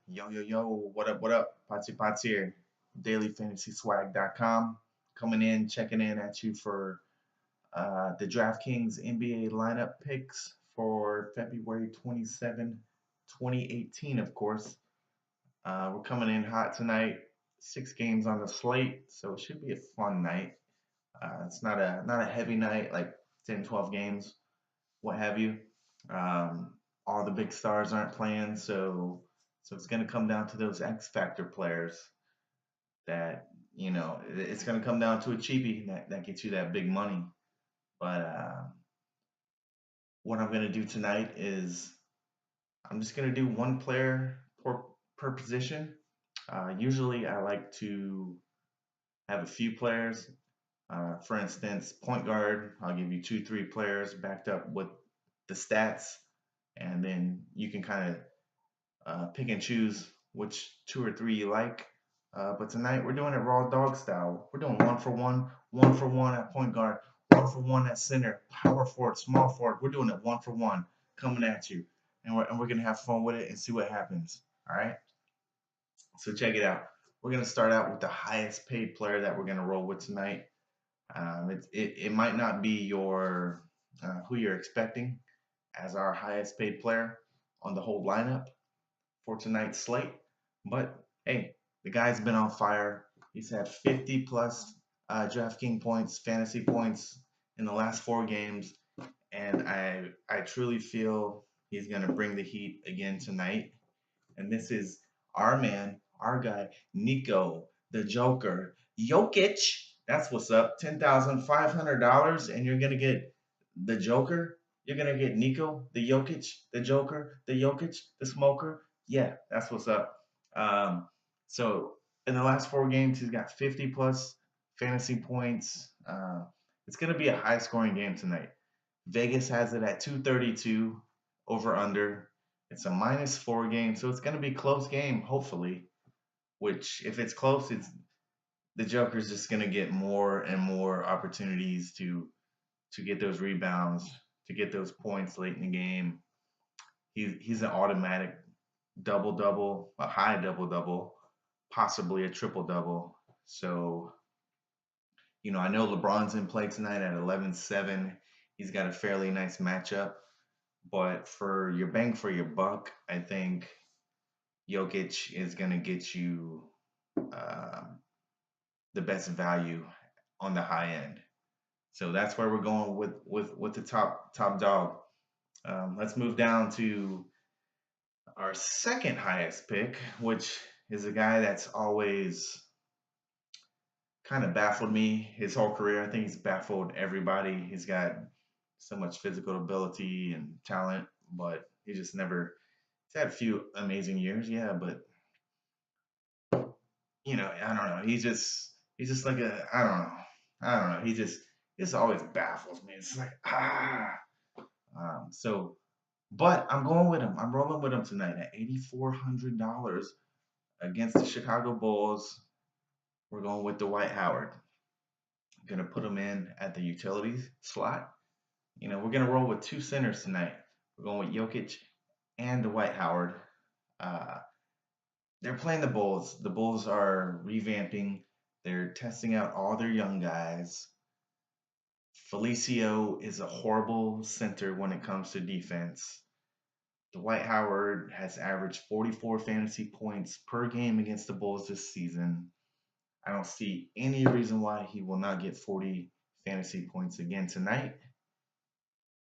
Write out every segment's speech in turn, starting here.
Yo, yo, yo, what up, what up? Patsy Pats here, dailyfantasyswag.com. Coming in, checking in at you for the Draftkings NBA lineup picks for February 27, 2018, of course. We're coming in hot tonight, 6 games on the slate, so it should be a fun night. It's not a heavy night like 10, 12 games, what have you. Um, all the big stars aren't playing, so it's going to come down to those X factor players that it's going to come down to a cheapie that gets you that big money. But what I'm going to do tonight is I'm just going to do one player per position. Usually, I like to have a few players. For instance, point guard, I'll give you two, three players backed up with the stats, and then you can kind of pick and choose which two or three you like. But tonight we're doing it raw dog style. We're doing one for one at point guard, one for one at center, power forward, small forward. We're doing it one for one coming at you. And we're going to have fun with it and see what happens. All right. So check it out. We're going to start out with the highest paid player that we're going to roll with tonight. It might not be your who you're expecting as our highest paid player on the whole lineup for tonight's slate. But hey, the guy's been on fire. He's had 50 plus DraftKings points, fantasy points in the last 4 games, and I truly feel he's gonna bring the heat again tonight. And this is our man, our guy, Nico, the Joker, Jokic. That's what's up. $10,500, and you're gonna get the Joker. You're gonna get Nico, the Jokic, the Joker, the Jokic, the Smoker. Yeah, that's what's up. Um, so in the last 4 games, he's got 50 plus fantasy points. It's gonna be a high scoring game tonight. Vegas has it at 232 over under. It's a -4 game, so it's going to be a close game, hopefully. Which, if it's close, it's the Joker's just going to get more and more opportunities to get those rebounds, to get those points late in the game. He's an automatic double double, a high double double, possibly a triple double. So I know LeBron's in play tonight at 11-7. He's got a fairly nice matchup. But for your bang for your buck, I think Jokic is going to get you um, the best value on the high end. So that's where we're going with the top dog. Let's move down to our second highest pick, which is a guy that's always kind of baffled me his whole career. I think he's baffled everybody. He's got so much physical ability and talent, but he just never. He's had a few amazing years, yeah, but I don't know. He's just like I don't know. He just always baffles me. It's like so, but I'm going with him. I'm rolling with him tonight at $8,400 against the Chicago Bulls. We're going with Dwight Howard. I'm gonna put him in at the utilities slot. We're gonna roll with two centers tonight. We're going with Jokic and Dwight Howard. Uh, they're playing the Bulls. The Bulls are revamping. They're testing out all their young guys. Felicio is a horrible center when it comes to defense. Dwight Howard has averaged 44 fantasy points per game against the Bulls this season. I don't see any reason why he will not get 40 fantasy points again tonight.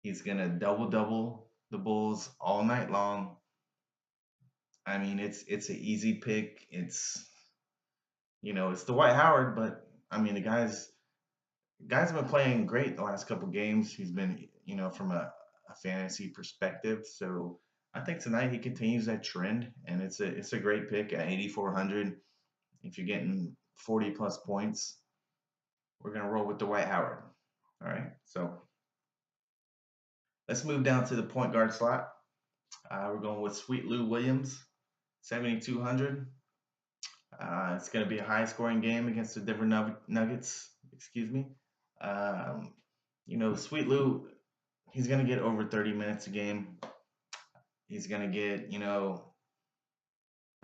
He's going to double the Bulls all night long. I mean, it's an easy pick. It's Dwight Howard, but I mean, the guy's been playing great the last couple games. He's been, from a fantasy perspective. So I think tonight he continues that trend, and it's a great pick at 8,400. If you're getting 40 plus points, we're gonna roll with Dwight Howard. All right. So let's move down to the point guard slot. We're going with Sweet Lou Williams, 7,200. It's going to be a high scoring game against the Denver Nuggets. Excuse me. Um, Sweet Lou, he's going to get over 30 minutes a game. He's going to get,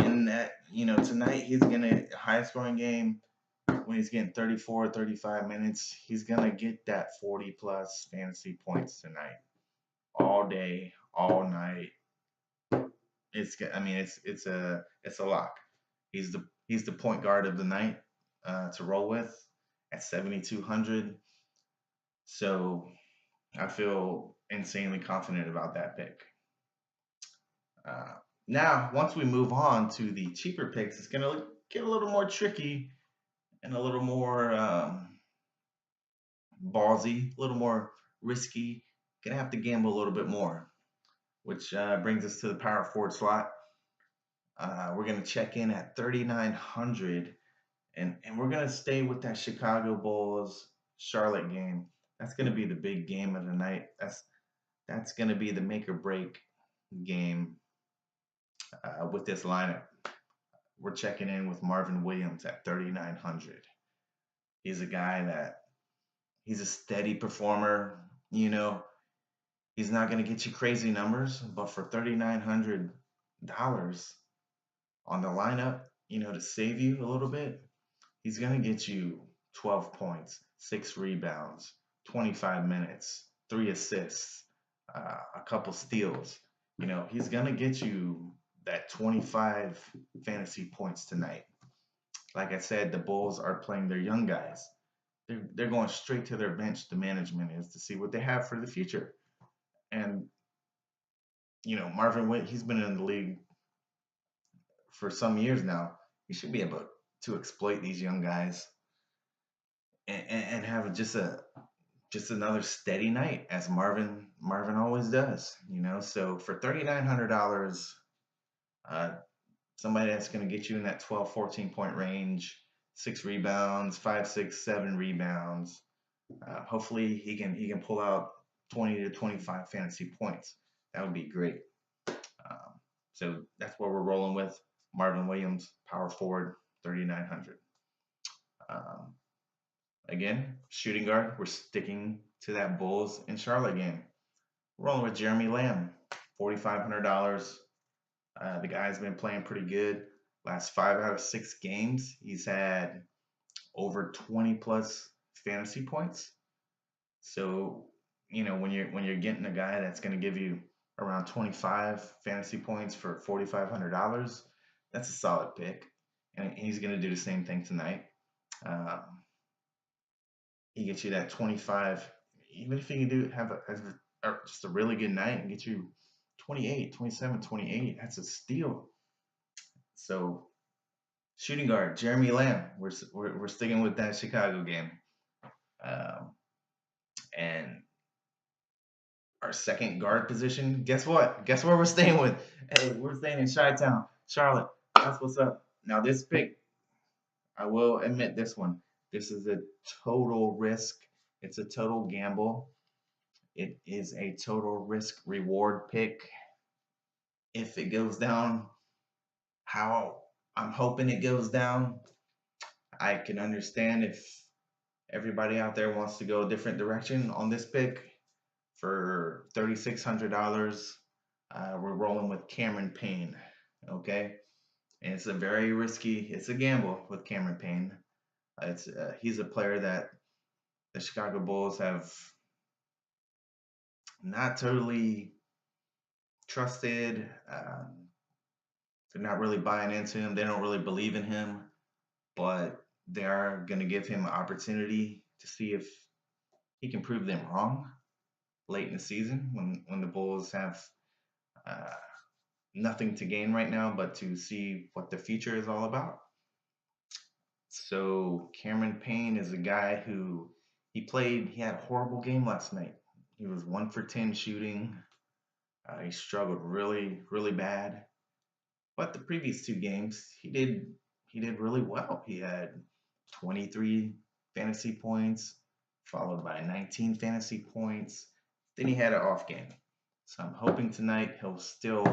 in And that, tonight he's gonna high scoring game when he's getting 34, 35 minutes. He's gonna get that 40 plus fantasy points tonight, all day, all night. It's a lock. He's the point guard of the night to roll with at 7,200. So I feel insanely confident about that pick. Uh, Now, once we move on to the cheaper picks, it's going to get a little more tricky and a little more ballsy, a little more risky. Going to have to gamble a little bit more, which brings us to the power forward slot. We're going to check in at 3,900, and we're going to stay with that Chicago Bulls Charlotte game. That's going to be the big game of the night. That's going to be the make or break game with this lineup. We're checking in with Marvin Williams at 3,900. He's a guy that he's a steady performer. He's not going to get you crazy numbers, but for $3,900 on the lineup, to save you a little bit, he's going to get you 12 points, 6 rebounds, 25 minutes, 3 assists, a couple steals. He's going to get you that 25 fantasy points tonight. Like I said, the Bulls are playing their young guys. They're going straight to their bench, the management is, to see what they have for the future. And, Marvin Witt, he's been in the league for some years now. He should be able to exploit these young guys and have just another steady night, as Marvin always does. So for $3,900, uh, somebody that's going to get you in that 12, 14 point range, 6 rebounds, 5, 6, 7 rebounds. Hopefully he can pull out 20 to 25 fantasy points. That would be great. So that's what we're rolling with. Marvin Williams, power forward, 3,900. Um, Again, shooting guard, we're sticking to that Bulls and Charlotte game. We're rolling with Jeremy Lamb, $4,500. The guy's been playing pretty good. Last 5 out of 6 games, he's had over 20 plus fantasy points. So, when you're getting a guy that's going to give you around 25 fantasy points for $4,500, that's a solid pick. And he's going to do the same thing tonight. Um, he gets you that 25, even if he can just a really good night and get you 28, 27, 28, that's a steal. So, shooting guard, Jeremy Lamb, we're sticking with that Chicago game. Um, and our second guard position, guess what? Guess where we're staying with? Hey, we're staying in Chi-Town, Charlotte. That's what's up. Now, this pick, I will admit this one. This is a total risk. It's a total gamble. It is a total risk reward pick. If it goes down how I'm hoping it goes down, I can understand if everybody out there wants to go a different direction on this pick. For $3,600, we're rolling with Cameron Payne. Okay, and it's a gamble with Cameron Payne. He's a player that the Chicago Bulls have not totally trusted. They're not really buying into him. They don't really believe in him, but they are going to give him an opportunity to see if he can prove them wrong late in the season when the Bulls have uh, nothing to gain right now but to see what the future is all about. So Cameron Payne is a guy who he had a horrible game last night. He was 1 for 10 shooting. He struggled really, really bad. But the previous 2 games, he did really well. He had 23 fantasy points, followed by 19 fantasy points. Then he had an off game. So I'm hoping tonight he'll still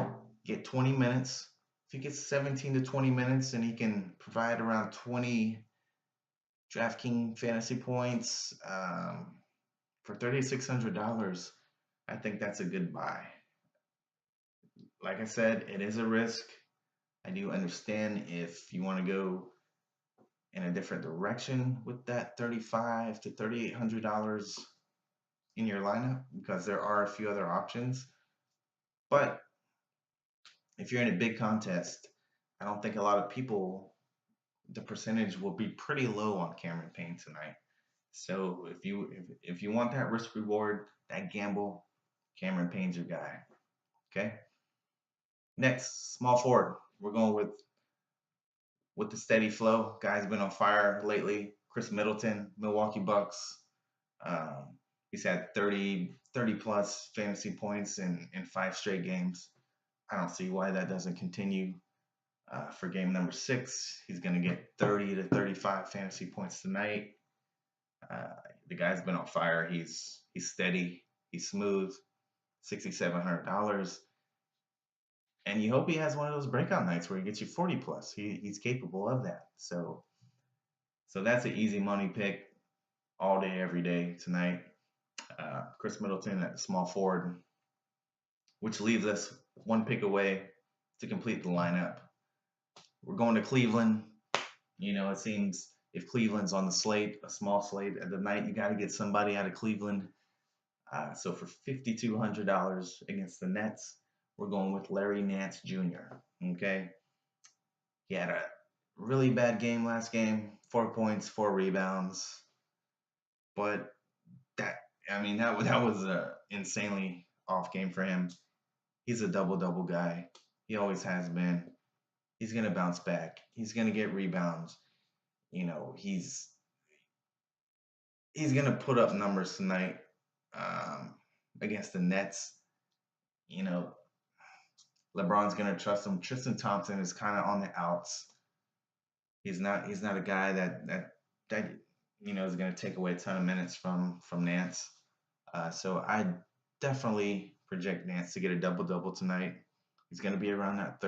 get 20 minutes. If he gets 17 to 20 minutes and he can provide around 20 Draftkings fantasy points for $3,600, I think that's a good buy. Like I said, it is a risk. I do understand if you want to go in a different direction with that $3,500 to $3,800 in your lineup, because there are a few other options. But if you're in a big contest, I don't think a lot of people, the percentage will be pretty low on Cameron Payne tonight. So if you want that risk reward, that gamble, Cameron Payne's your guy. Okay. Next, small forward. We're going with the steady flow. Guy's been on fire lately. Chris Middleton, Milwaukee Bucks. He's had 30 plus fantasy points in 5 straight games. I don't see why that doesn't continue for game number 6. He's going to get 30 to 35 fantasy points tonight. Uh, the guy's been on fire. He's steady. He's smooth. $6,700. And you hope he has one of those breakout nights where he gets you 40 plus. He's capable of that. So that's an easy money pick all day, every day tonight. Chris Middleton at the small forward, which leaves us one pick away to complete the lineup. We're going to Cleveland. You know, it seems if Cleveland's on the slate, a small slate at the night, you got to get somebody out of Cleveland. So for $5,200 against the Nets, we're going with Larry Nance Jr. Okay, he had a really bad game last game, 4 points, 4 rebounds, but that was a insanely off game for him. He's a double guy. He always has been. He's gonna bounce back. He's gonna get rebounds. You know, he's gonna put up numbers tonight against the Nets. You know, LeBron's gonna trust him. Tristan Thompson is kind of on the outs. He's not a guy that is gonna take away a ton of minutes from Nance. So I definitely project Nance to get a double tonight. He's gonna be around that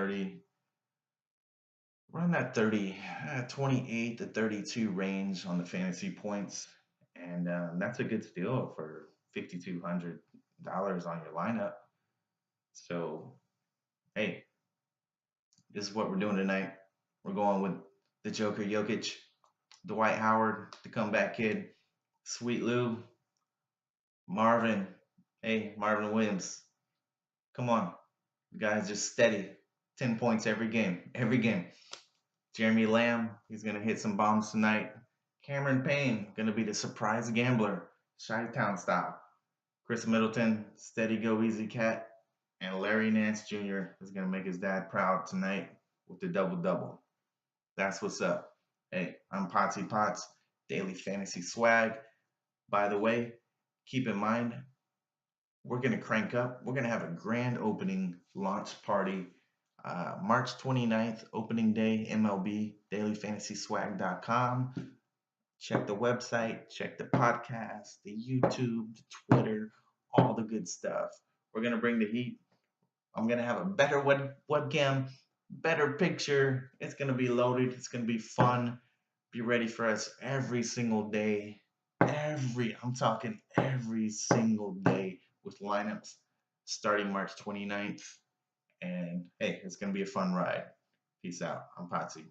28 to 32 range on the fantasy points, and that's a good steal for $5,200 on your lineup. So hey, this is what we're doing tonight. We're going with the Joker Jokic, Dwight Howard, the comeback kid, Sweet Lou, Marvin. Hey, Marvin Williams. Come on. The guy's just steady. 10 points every game. Every game. Jeremy Lamb, he's going to hit some bombs tonight. Cameron Payne, going to be the surprise gambler, Chi-Town style. Chris Middleton, steady go easy cat. And Larry Nance Jr. is going to make his dad proud tonight with the double. That's what's up. Hey, I'm Potsy Potts, Daily Fantasy Swag. By the way, keep in mind, we're going to crank up. We're going to have a grand opening launch party March 29th, opening day, MLB, dailyfantasyswag.com. Check the website, check the podcast, the YouTube, the Twitter, all the good stuff. We're going to bring the heat. I'm going to have a better webcam, better picture. It's going to be loaded. It's going to be fun. Be ready for us every single day. I'm talking every single day with lineups starting March 29th. And hey, it's going to be a fun ride. Peace out. I'm Potsy.